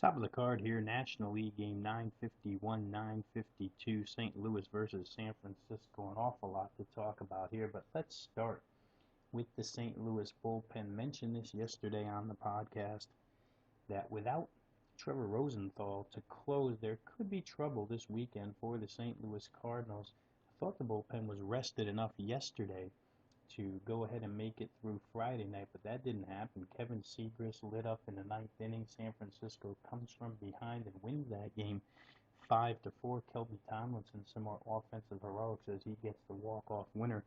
Top of the card here, National League game 951, 952, St. Louis versus San Francisco. An awful lot to talk about here, but let's start with the St. Louis bullpen. Mentioned this yesterday on the podcast that without Trevor Rosenthal to close, there could be trouble this weekend for the St. Louis Cardinals. I thought the bullpen was rested enough yesterday to go ahead and make it through Friday night, but that didn't happen. Kevin Seagrass lit up in the ninth inning. San Francisco comes from behind and wins that game 5-4. Kelby Tomlinson, some more offensive heroics as he gets the walk-off winner.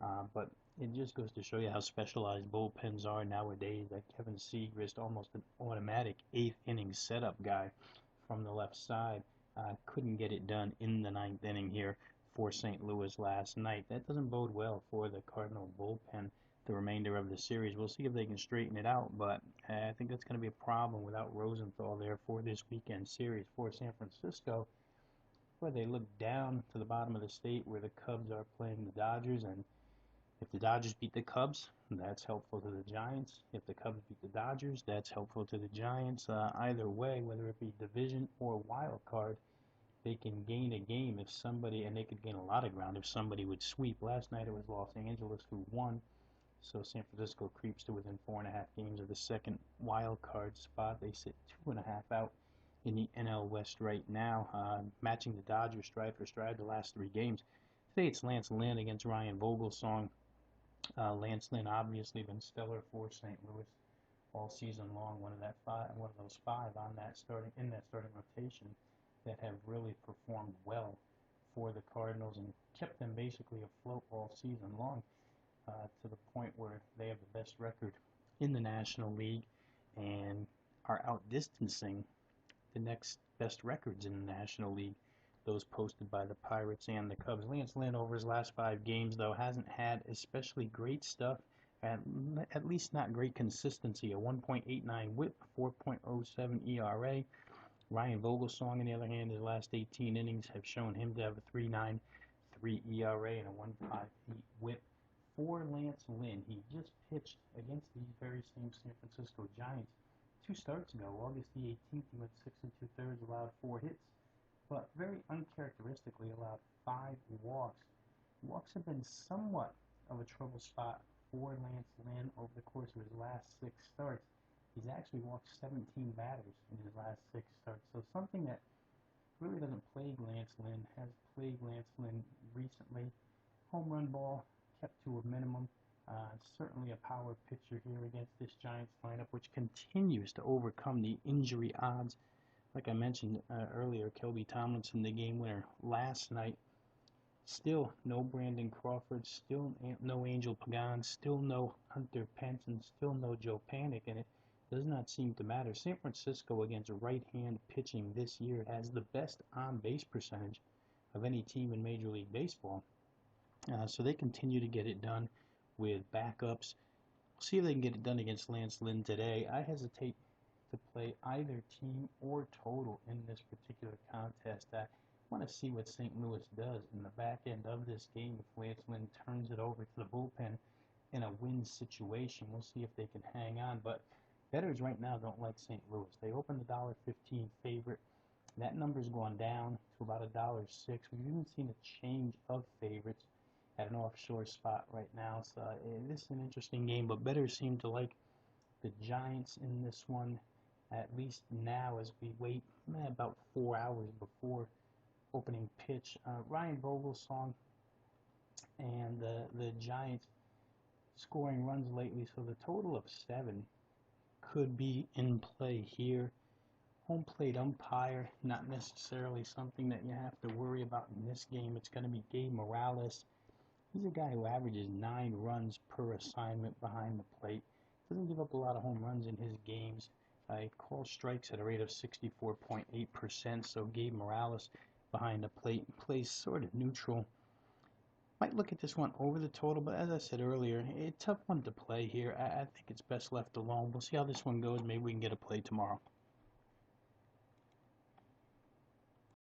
But it just goes to show you how specialized bullpens are nowadays. That Kevin Seagrass, almost an automatic eighth inning setup guy from the left side, couldn't get it done in the ninth inning here for St. Louis last night. That doesn't bode well for the Cardinal bullpen the remainder of the series. We'll see if they can straighten it out, but I think that's going to be a problem without Rosenthal there for this weekend series for San Francisco, where they look down to the bottom of the state where the Cubs are playing the Dodgers, and if the Dodgers beat the Cubs, that's helpful to the Giants. If the Cubs beat the Dodgers, that's helpful to the Giants. Either way, whether it be division or wild card, they can gain a game if somebody, and they could gain a lot of ground if somebody would sweep. Last night it was Los Angeles who won, so San Francisco creeps to within 4.5 games of the second wild card spot. They sit 2.5 out in the NL West right now, matching the Dodgers stride for stride the last 3 games. Today it's Lance Lynn against Ryan Vogelsong. Lance Lynn obviously been stellar for St. Louis all season long. One of those five on that starting rotation that have really performed well for the Cardinals and kept them basically afloat all season long, to the point where they have the best record in the National League and are outdistancing the next best records in the National League, those posted by the Pirates and the Cubs. Lance Lynn over his last 5 games, though, hasn't had especially great stuff, at least not great consistency. A 1.89 whip, 4.07 ERA. Ryan Vogelsong, on the other hand, his last 18 innings have shown him to have a 3.93 ERA and a 1.58 whip. For Lance Lynn, he just pitched against these very same San Francisco Giants 2 starts ago. August the 18th, he went 6 2/3, allowed 4 hits, but very uncharacteristically allowed 5 walks. Walks have been somewhat of a trouble spot for Lance Lynn over the course of his last 6 starts. He's actually walked 17 batters in his last 6 starts, so something that really doesn't plague Lance Lynn has plagued Lance Lynn recently. Home run ball kept to a minimum. Certainly a power pitcher here against this Giants lineup, which continues to overcome the injury odds. Like I mentioned earlier, Kelby Tomlinson, the game winner last night. Still no Brandon Crawford, still no Angel Pagan, still no Hunter Pence, and still no Joe Panic, and it does not seem to matter. San Francisco against right-hand pitching this year has the best on-base percentage of any team in Major League Baseball. So they continue to get it done with backups. We'll see if they can get it done against Lance Lynn today. I hesitate to play either team or total in this particular contest. I want to see what St. Louis does in the back end of this game if Lance Lynn turns it over to the bullpen in a win situation. We'll see if they can hang on, but bettors right now don't like St. Louis. They opened the $1.15 favorite. That number's gone down to about $1.06. We've even seen a change of favorites at an offshore spot right now. So this is an interesting game, but bettors seem to like the Giants in this one, at least now as we wait about 4 hours before opening pitch. Ryan Vogelsong and the Giants scoring runs lately, so the total of 7 could be in play here. Home plate umpire, not necessarily something that you have to worry about in this game. It's going to be Gabe Morales. He's a guy who averages 9 runs per assignment behind the plate. Doesn't give up a lot of home runs in his games. He calls strikes at a rate of 64.8%, so Gabe Morales behind the plate plays sort of neutral. Might look at this one over the total, but as I said earlier, a tough one to play here. I think it's best left alone. We'll see how this one goes. Maybe we can get a play tomorrow.